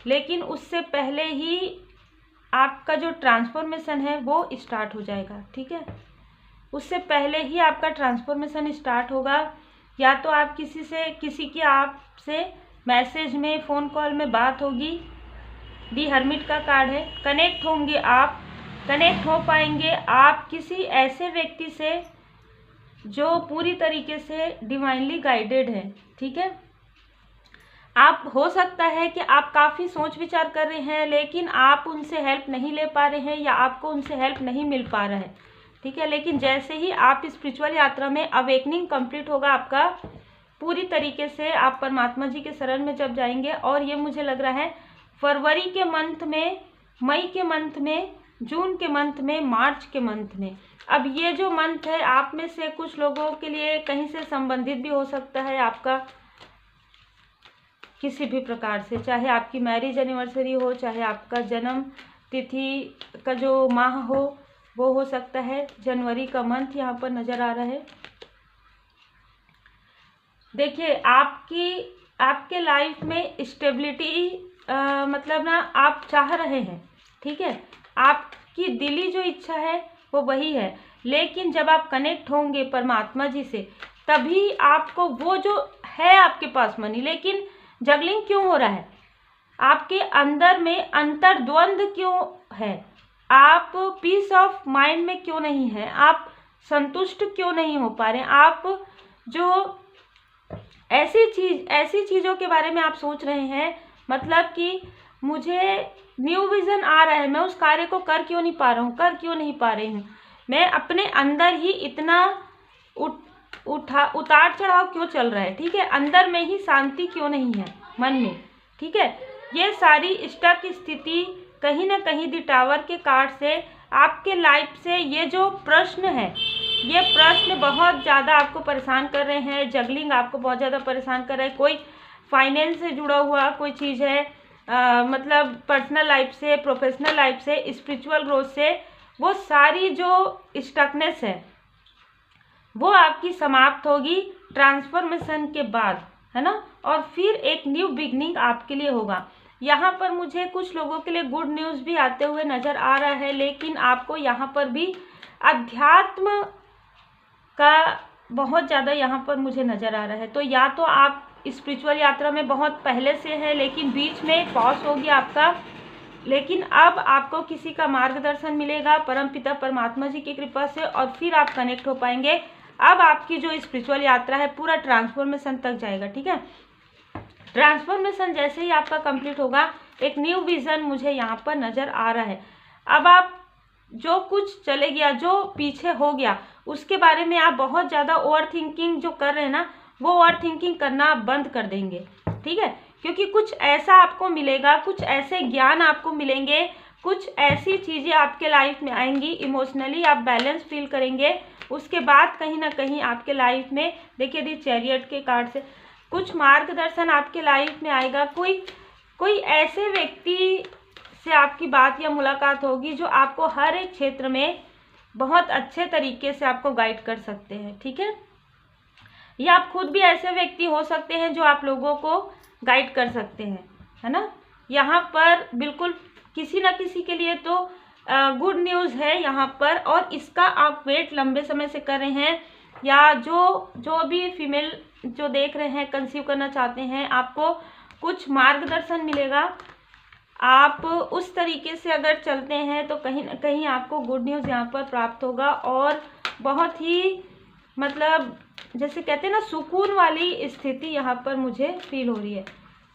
लेकिन उससे पहले ही आपका जो ट्रांसफॉर्मेशन है वो स्टार्ट हो जाएगा, ठीक है। उससे पहले ही आपका ट्रांसफॉर्मेशन स्टार्ट होगा। या तो आप किसी की आपसे मैसेज में, फ़ोन कॉल में बात होगी। दी हर्मिट का कार्ड है। कनेक्ट हो पाएंगे आप किसी ऐसे व्यक्ति से जो पूरी तरीके से डिवाइनली गाइडेड है, ठीक है। आप हो सकता है कि आप काफ़ी सोच विचार कर रहे हैं, लेकिन आप उनसे हेल्प नहीं ले पा रहे हैं, या आपको उनसे हेल्प नहीं मिल पा रहा है, ठीक है। लेकिन जैसे ही आप स्पिरिचुअल यात्रा में अवेकनिंग कंप्लीट होगा आपका पूरी तरीके से, आप परमात्मा जी के शरण में जब जाएंगे, और ये मुझे लग रहा है फरवरी के मंथ में, मई के मंथ में, जून के मंथ में, मार्च के मंथ में। अब ये जो मंथ है आप में से कुछ लोगों के लिए कहीं से संबंधित भी हो सकता है आपका, किसी भी प्रकार से, चाहे आपकी मैरिज एनिवर्सरी हो, चाहे आपका जन्म तिथि का जो माह हो वो हो सकता है। जनवरी का मंथ यहाँ पर नज़र आ रहा है। देखिए आपके लाइफ में स्टेबिलिटी मतलब ना आप चाह रहे हैं, ठीक है, आपकी दिली जो इच्छा है वो वही है। लेकिन जब आप कनेक्ट होंगे परमात्मा जी से, तभी आपको वो जो है आपके पास मनी, लेकिन जगलिंग क्यों हो रहा है आपके अंदर में, अंतर्द्वंद क्यों है, आप पीस ऑफ माइंड में क्यों नहीं है, आप संतुष्ट क्यों नहीं हो पा रहे हैं, आप जो ऐसी चीज़ों के बारे में आप सोच रहे हैं, मतलब कि मुझे न्यू विज़न आ रहा है, मैं उस कार्य को कर क्यों नहीं पा रही हूँ, मैं अपने अंदर ही इतना उतार चढ़ाव क्यों चल रहा है, ठीक है, अंदर में ही शांति क्यों नहीं है मन में, ठीक है। ये सारी स्टक स्थिति कहीं ना कहीं दी टावर के कार्ड से आपके लाइफ से ये जो प्रश्न है, ये प्रश्न बहुत ज़्यादा आपको परेशान कर रहे हैं। जगलिंग आपको बहुत ज़्यादा परेशान कर रहा है। कोई फाइनेंस से जुड़ा हुआ कोई चीज़ है, मतलब पर्सनल लाइफ से, प्रोफेशनल लाइफ से, स्पिरिचुअल ग्रोथ से, वो सारी जो स्टकनेस है वो आपकी समाप्त होगी ट्रांसफॉर्मेशन के बाद, है ना। और फिर एक न्यू बिगनिंग आपके लिए होगा। यहाँ पर मुझे कुछ लोगों के लिए गुड न्यूज़ भी आते हुए नज़र आ रहा है, लेकिन आपको यहाँ पर भी अध्यात्म का बहुत ज़्यादा यहाँ पर मुझे नज़र आ रहा है। तो या तो आप स्पिरिचुअल यात्रा में बहुत पहले से है, लेकिन बीच में पॉज हो गया आपका, लेकिन अब आपको किसी का मार्गदर्शन मिलेगा परमपिता परमात्मा जी की कृपा से, और फिर आप कनेक्ट हो पाएंगे। अब आपकी जो स्पिरिचुअल यात्रा है पूरा ट्रांसफॉर्मेशन तक जाएगा, ठीक है। ट्रांसफॉर्मेशन जैसे ही आपका कंप्लीट होगा, एक न्यू विज़न मुझे यहाँ पर नज़र आ रहा है। अब आप जो कुछ चले गया, जो पीछे हो गया, उसके बारे में आप बहुत ज़्यादा ओवर थिंकिंग जो कर रहे हैं ना, वो ओवर थिंकिंग करना आप बंद कर देंगे, ठीक है। क्योंकि कुछ ऐसा आपको मिलेगा, कुछ ऐसे ज्ञान आपको मिलेंगे, कुछ ऐसी चीज़ें आपके लाइफ में आएंगी, इमोशनली आप बैलेंस फील करेंगे। उसके बाद कहीं ना कहीं आपके लाइफ में देखिए दी चैरियट के कार्ड से कुछ मार्गदर्शन आपके लाइफ में आएगा। कोई ऐसे व्यक्ति से आपकी बात या मुलाकात होगी जो आपको हर एक क्षेत्र में बहुत अच्छे तरीके से आपको गाइड कर सकते हैं, ठीक है। या आप खुद भी ऐसे व्यक्ति हो सकते हैं जो आप लोगों को गाइड कर सकते हैं, है ना। यहाँ पर बिल्कुल किसी न किसी के लिए तो गुड न्यूज़ है यहाँ पर, और इसका आप वेट लंबे समय से कर रहे हैं, या जो भी फीमेल जो देख रहे हैं कंसीव करना चाहते हैं, आपको कुछ मार्गदर्शन मिलेगा। आप उस तरीके से अगर चलते हैं तो कहीं ना कहीं आपको गुड न्यूज़ यहाँ पर प्राप्त होगा, और बहुत ही मतलब जैसे कहते हैं ना सुकून वाली स्थिति यहाँ पर मुझे फील हो रही है।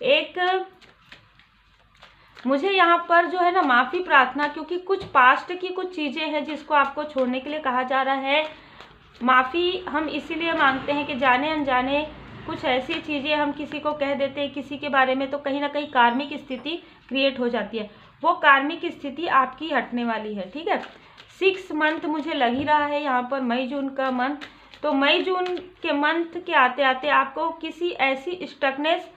एक मुझे यहाँ पर जो है ना माफ़ी प्रार्थना, क्योंकि कुछ पास्ट की कुछ चीज़ें हैं जिसको आपको छोड़ने के लिए कहा जा रहा है। माफ़ी हम इसीलिए मांगते हैं कि जाने अनजाने कुछ ऐसी चीज़ें हम किसी को कह देते हैं किसी के बारे में, तो कहीं ना कहीं कार्मिक स्थिति क्रिएट हो जाती है। वो कार्मिक स्थिति आपकी हटने वाली है, ठीक है। 6 मंथ मुझे लग ही रहा है यहाँ पर, मई जून का मंथ, तो मई जून के मंथ के आते आते आपको किसी ऐसी स्टकनेस,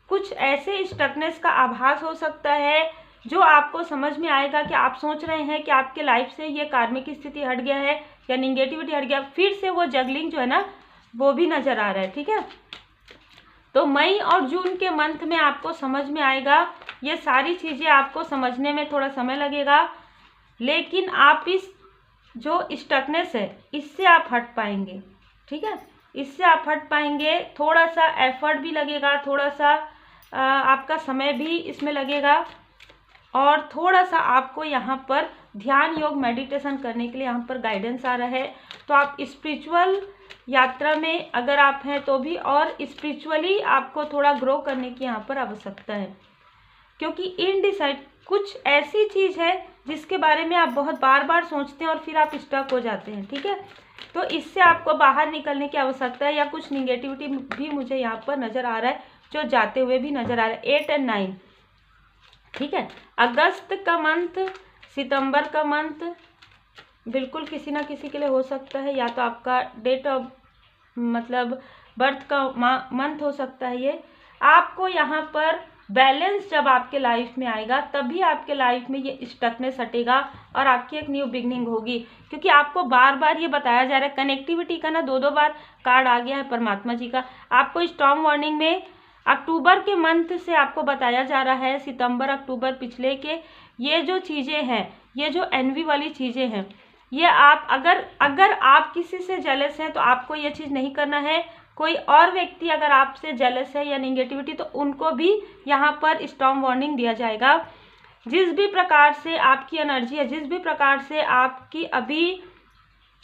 कुछ ऐसे स्टकनेस का आभास हो सकता है जो आपको समझ में आएगा कि आप सोच रहे हैं कि आपके लाइफ से ये कार्मिक स्थिति हट गया है या निगेटिविटी हट गया, फिर से वो जगलिंग जो है ना वो भी नज़र आ रहा है, ठीक है। तो मई और जून के मंथ में आपको समझ में आएगा, ये सारी चीज़ें आपको समझने में थोड़ा समय लगेगा, लेकिन आप इस जो स्टकनेस है इससे आप हट पाएंगे, ठीक है। इससे आप हट पाएंगे, थोड़ा सा एफर्ट भी लगेगा, थोड़ा सा आपका समय भी इसमें लगेगा, और थोड़ा सा आपको यहाँ पर ध्यान योग मेडिटेशन करने के लिए यहाँ पर गाइडेंस आ रहा है। तो आप स्पिरिचुअल यात्रा में अगर आप हैं तो भी, और स्पिरिचुअली आपको थोड़ा ग्रो करने की यहाँ पर आवश्यकता है, क्योंकि इनडिसाइड कुछ ऐसी चीज़ है जिसके बारे में आप बहुत बार बार सोचते हैं और फिर आप स्टक हो जाते हैं, ठीक है। तो इससे आपको बाहर निकलने की आवश्यकता है, या कुछ निगेटिविटी भी मुझे यहाँ पर नज़र आ रहा है जो जाते हुए भी नज़र आ रहा है। 8 और 9, ठीक है। अगस्त का मंथ, सितंबर का मंथ बिल्कुल किसी ना किसी के लिए हो सकता है, या तो आपका डेट ऑफ मतलब बर्थ का मंथ हो सकता है। ये आपको यहाँ पर बैलेंस जब आपके लाइफ में आएगा तभी आपके लाइफ में ये स्टकनेस हटेगा और आपकी एक न्यू बिगनिंग होगी, क्योंकि आपको बार बार ये बताया जा रहा है। कनेक्टिविटी का ना 2-2 बार कार्ड आ गया है परमात्मा जी का। आपको स्टॉर्म वार्निंग में अक्टूबर के मंथ से आपको बताया जा रहा है, सितंबर अक्टूबर पिछले के, ये जो चीज़ें हैं, ये जो एनवी वाली चीज़ें हैं, ये आप अगर आप किसी से जेलस हैं तो आपको ये चीज़ नहीं करना है। कोई और व्यक्ति अगर आपसे जेलस है या निगेटिविटी, तो उनको भी यहाँ पर स्टॉर्म वार्निंग दिया जाएगा। जिस भी प्रकार से आपकी एनर्जी है, जिस भी प्रकार से आपकी अभी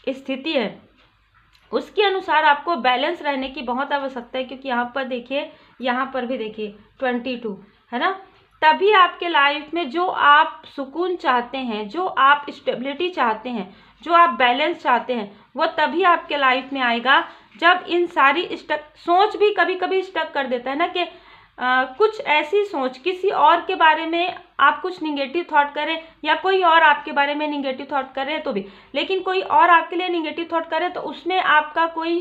स्थिति है, उसके अनुसार आपको बैलेंस रहने की बहुत आवश्यकता है, क्योंकि यहाँ पर देखिए, यहाँ पर भी देखिए 22 है ना। तभी आपके लाइफ में जो आप सुकून चाहते हैं, जो आप स्टेबिलिटी चाहते हैं, जो आप बैलेंस चाहते हैं, वो तभी आपके लाइफ में आएगा जब इन सारी सोच भी कभी कभी स्टक कर देता है ना, कि कुछ ऐसी सोच, किसी और के बारे में आप कुछ निगेटिव थॉट करें, या कोई और आपके बारे में निगेटिव थॉट कर रहे हैं तो भी, लेकिन कोई और आपके लिए निगेटिव थॉट करे तो उसमें आपका कोई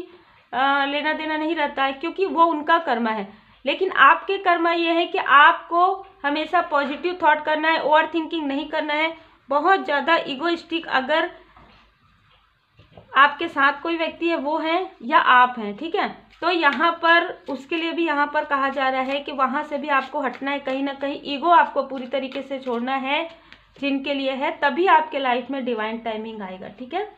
लेना देना नहीं रहता है, क्योंकि वो उनका कर्म है। लेकिन आपके कर्म ये है कि आपको हमेशा पॉजिटिव थॉट करना है, ओवर थिंकिंग नहीं करना है, बहुत ज़्यादा ईगोइस्टिक अगर आपके साथ कोई व्यक्ति है वो है या आप हैं, ठीक है। तो यहाँ पर उसके लिए भी यहाँ पर कहा जा रहा है कि वहाँ से भी आपको हटना है, कहीं ना कहीं ईगो आपको पूरी तरीके से छोड़ना है जिनके लिए है, तभी आपके लाइफ में डिवाइन टाइमिंग आएगा, ठीक है।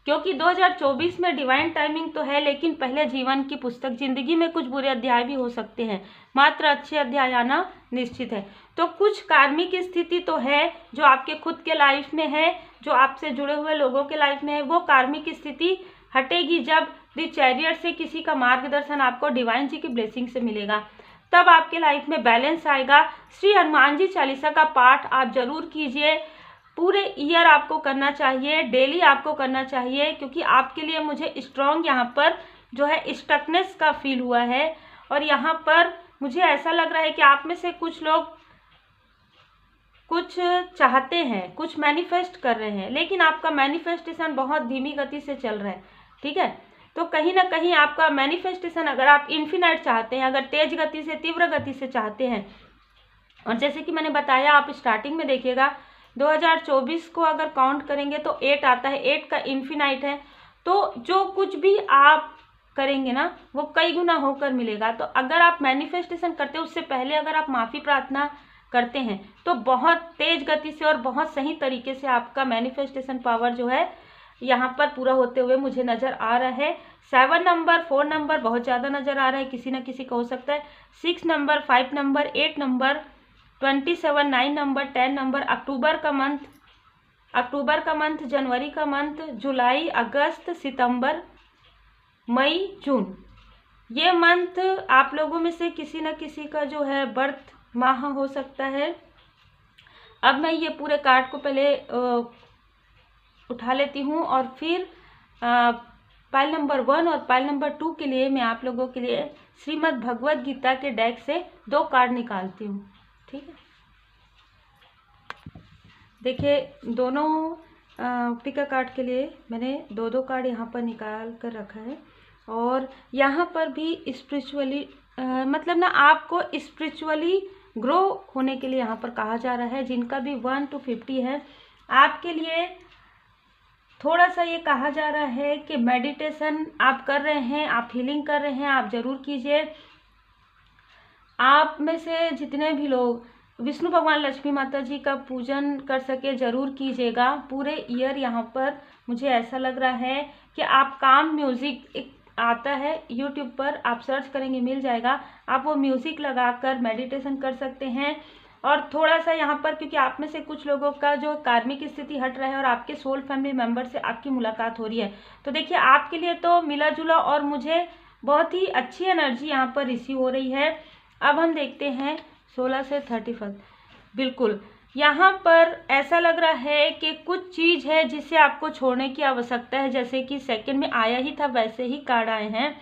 क्योंकि 2024 में डिवाइन टाइमिंग तो है, लेकिन पहले जीवन की पुस्तक, जिंदगी में कुछ बुरे अध्याय भी हो सकते हैं, मात्र अच्छे अध्याय आना निश्चित है। तो कुछ कार्मिक स्थिति तो है जो आपके खुद के लाइफ में है, जो आपसे जुड़े हुए लोगों के लाइफ में है, वो कार्मिक स्थिति हटेगी जब द चैरियट से किसी का मार्गदर्शन आपको डिवाइन जी की ब्लेसिंग से मिलेगा, तब आपके लाइफ में बैलेंस आएगा। श्री हनुमान जी चालीसा का पाठ आप जरूर कीजिए, पूरे ईयर आपको करना चाहिए, डेली आपको करना चाहिए, क्योंकि आपके लिए मुझे स्ट्रॉन्ग यहाँ पर जो है स्टकनेस का फील हुआ है। और यहाँ पर मुझे ऐसा लग रहा है कि आप में से कुछ लोग कुछ चाहते हैं, कुछ मैनिफेस्ट कर रहे हैं, लेकिन आपका मैनिफेस्टेशन बहुत धीमी गति से चल रहा है, ठीक है। तो कहीं ना कहीं आपका मैनिफेस्टेशन, अगर आप इन्फिनाइट चाहते हैं, अगर तेज गति से, तीव्र गति से चाहते हैं, और जैसे कि मैंने बताया, आप स्टार्टिंग में देखिएगा 2024 को अगर काउंट करेंगे तो 8 आता है, 8 का इन्फिनाइट है। तो जो कुछ भी आप करेंगे ना, वो कई गुना होकर मिलेगा। तो अगर आप मैनिफेस्टेशन करते हैं, उससे पहले अगर आप माफ़ी प्रार्थना करते हैं, तो बहुत तेज गति से और बहुत सही तरीके से आपका मैनिफेस्टेशन पावर जो है यहाँ पर पूरा होते हुए मुझे नज़र आ रहा है। 7 नंबर, 4 नंबर बहुत ज़्यादा नज़र आ रहा है, किसी न किसी का हो सकता है। 6 number, 5 number, 8 number, 27, 9 number, 10 number, अक्टूबर का मंथ, जनवरी का मंथ, जुलाई, अगस्त, सितंबर, मई, जून, ये मंथ आप लोगों में से किसी न किसी का जो है बर्थ माह हो सकता है। अब मैं ये पूरे कार्ड को पहले उठा लेती हूँ और फिर पाइल नंबर 1 और पाइल नंबर 2 के लिए मैं आप लोगों के लिए श्रीमद् भगवद गीता के डेक से 2 कार्ड निकालती हूँ, ठीक है। देखिए, दोनों पिका कार्ड के लिए मैंने 2 कार्ड यहाँ पर निकाल कर रखा है। और यहाँ पर भी स्पिरिचुअली मतलब ना, आपको स्पिरिचुअली ग्रो होने के लिए यहाँ पर कहा जा रहा है। जिनका भी 1 to 50 है, आपके लिए थोड़ा सा ये कहा जा रहा है कि मेडिटेशन आप कर रहे हैं, आप हीलिंग कर रहे हैं, आप ज़रूर कीजिए। आप में से जितने भी लोग विष्णु भगवान, लक्ष्मी माता जी का पूजन कर सके ज़रूर कीजिएगा। पूरे ईयर यहाँ पर मुझे ऐसा लग रहा है कि आप काम म्यूज़िक एक आता है यूट्यूब पर, आप सर्च करेंगे मिल जाएगा, आप वो म्यूज़िक लगाकर मेडिटेशन कर सकते हैं। और थोड़ा सा यहाँ पर, क्योंकि आप में से कुछ लोगों का जो कार्मिक स्थिति हट रहा है और आपके सोल फैमिली मेम्बर से आपकी मुलाकात हो रही है, तो देखिए आपके लिए तो मिला जुला और मुझे बहुत ही अच्छी एनर्जी यहाँ पर रिसीव हो रही है। अब हम देखते हैं 16 से 31। बिल्कुल, यहाँ पर ऐसा लग रहा है कि कुछ चीज़ है जिसे आपको छोड़ने की आवश्यकता है। जैसे कि सेकंड में आया ही था वैसे ही कार्ड आए हैं।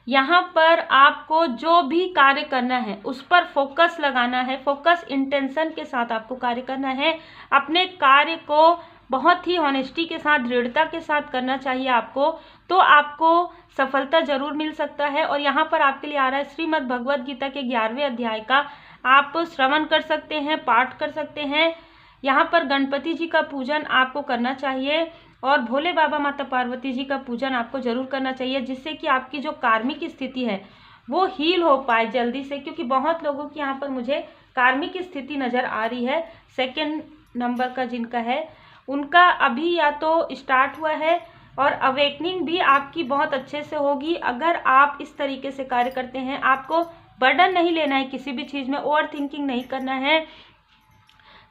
यहाँ पर आपको जो भी कार्य करना है उस पर फोकस लगाना है, फोकस इंटेंशन के साथ आपको कार्य करना है। अपने कार्य को बहुत ही ऑनेस्टी के साथ, दृढ़ता के साथ करना चाहिए आपको, तो आपको सफलता जरूर मिल सकता है। और यहाँ पर आपके लिए आ रहा है श्रीमद् भगवद गीता के 11वें अध्याय का आप श्रवण कर सकते हैं, पाठ कर सकते हैं। यहाँ पर गणपति जी का पूजन आपको करना चाहिए और भोले बाबा, माता पार्वती जी का पूजन आपको जरूर करना चाहिए, जिससे कि आपकी जो कार्मिक स्थिति है वो हील हो पाए जल्दी से। क्योंकि बहुत लोगों की यहाँ पर मुझे कार्मिक स्थिति नज़र आ रही है। सेकंड नंबर का जिनका है उनका अभी या तो स्टार्ट हुआ है और अवेकनिंग भी आपकी बहुत अच्छे से होगी अगर आप इस तरीके से कार्य करते हैं। आपको बर्डन नहीं लेना है किसी भी चीज़ में, ओवर थिंकिंग नहीं करना है।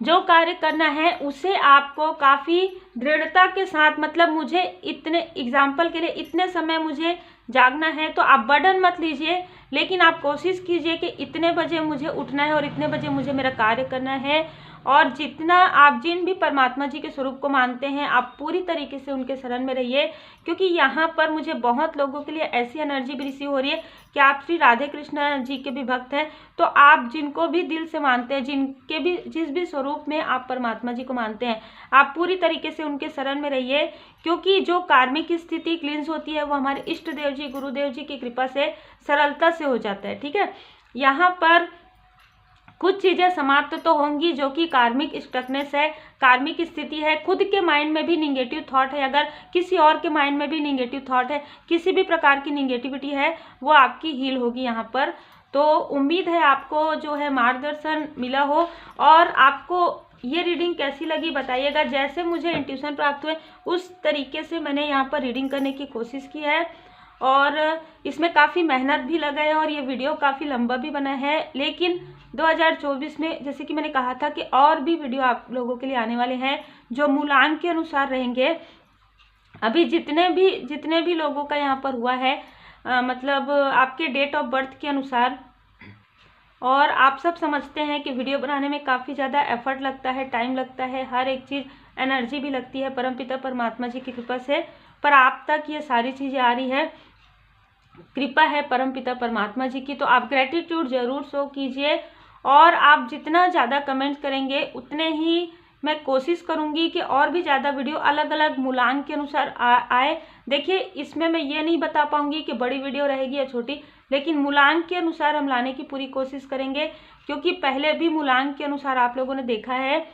जो कार्य करना है उसे आपको काफ़ी दृढ़ता के साथ, मतलब मुझे इतने एग्जाम्पल के लिए इतने समय मुझे जागना है, तो आप बर्डन मत लीजिए, लेकिन आप कोशिश कीजिए कि इतने बजे मुझे उठना है और इतने बजे मुझे मेरा कार्य करना है। और जितना आप जिन भी परमात्मा जी के स्वरूप को मानते हैं, आप पूरी तरीके से उनके शरण में रहिए। क्योंकि यहाँ पर मुझे बहुत लोगों के लिए ऐसी एनर्जी भी रिसीव हो रही है कि आप श्री राधे कृष्ण जी के भी भक्त हैं, तो आप जिनको भी दिल से मानते हैं, जिनके भी जिस भी स्वरूप में आप परमात्मा जी को मानते हैं, आप पूरी तरीके से उनके शरण में रहिए। क्योंकि जो कार्मिक स्थिति क्लींस होती है वो हमारे इष्ट देव जी, गुरुदेव जी की कृपा से सरलता से हो जाता है, ठीक है। यहाँ पर कुछ चीज़ें समाप्त तो होंगी जो कि कार्मिक स्टकनेस है, कार्मिक स्थिति है, खुद के माइंड में भी निगेटिव थॉट है, अगर किसी और के माइंड में भी निगेटिव थॉट है, किसी भी प्रकार की निगेटिविटी है, वो आपकी हील होगी यहाँ पर। तो उम्मीद है आपको जो है मार्गदर्शन मिला हो। और आपको ये रीडिंग कैसी लगी बताइएगा। जैसे मुझे इंट्यूशन प्राप्त हुए उस तरीके से मैंने यहाँ पर रीडिंग करने की कोशिश की है और इसमें काफ़ी मेहनत भी लगा है और ये वीडियो काफ़ी लंबा भी बना है। लेकिन 2024 में जैसे कि मैंने कहा था कि और भी वीडियो आप लोगों के लिए आने वाले हैं जो मूलांक के अनुसार रहेंगे। अभी जितने भी लोगों का यहाँ पर हुआ है मतलब आपके डेट ऑफ बर्थ के अनुसार, और आप सब समझते हैं कि वीडियो बनाने में काफ़ी ज़्यादा एफर्ट लगता है, टाइम लगता है, हर एक चीज़ एनर्जी भी लगती है परमपिता परमात्मा जी की कृपा से। पर आप तक ये सारी चीज़ें आ रही है, कृपा है परमपिता परमात्मा जी की। तो आप ग्रेटिट्यूड ज़रूर शो कीजिए और आप जितना ज़्यादा कमेंट करेंगे उतने ही मैं कोशिश करूंगी कि और भी ज़्यादा वीडियो अलग अलग मूलांक के अनुसार आए। देखिए इसमें मैं ये नहीं बता पाऊंगी कि बड़ी वीडियो रहेगी या छोटी, लेकिन मूलांक के अनुसार हम लाने की पूरी कोशिश करेंगे, क्योंकि पहले भी मूलांक के अनुसार आप लोगों ने देखा है,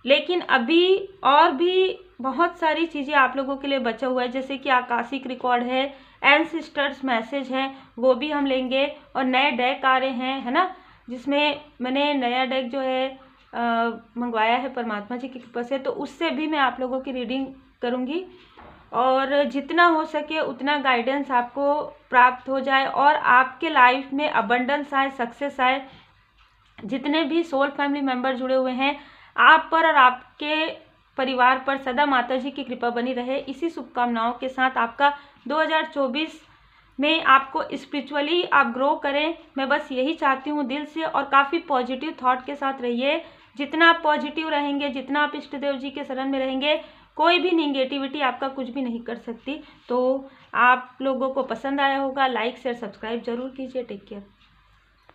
लेकिन अभी और भी बहुत सारी चीज़ें आप लोगों के लिए बचा हुआ है, जैसे कि आकाशिक रिकॉर्ड है, एंसेस्टर्स मैसेज है, वो भी हम लेंगे, और नए डेक आ रहे हैं, है ना, जिसमें मैंने नया डेक जो है मंगवाया है परमात्मा जी की कृपा से, तो उससे भी मैं आप लोगों की रीडिंग करूँगी, और जितना हो सके उतना गाइडेंस आपको प्राप्त हो जाए और आपके लाइफ में अबंडेंस आए, सक्सेस आए। जितने भी सोल फैमिली मेंबर जुड़े हुए हैं, आप पर और आपके परिवार पर सदा माता जी की कृपा बनी रहे, इसी शुभकामनाओं के साथ आपका 2024 में आपको स्पिरिचुअली आप ग्रो करें, मैं बस यही चाहती हूँ दिल से। और काफ़ी पॉजिटिव थॉट के साथ रहिए, जितना आप पॉजिटिव रहेंगे, जितना आप इष्ट देव जी के शरण में रहेंगे, कोई भी निगेटिविटी आपका कुछ भी नहीं कर सकती। तो आप लोगों को पसंद आया होगा, लाइक शेयर सब्सक्राइब जरूर कीजिए। Take care.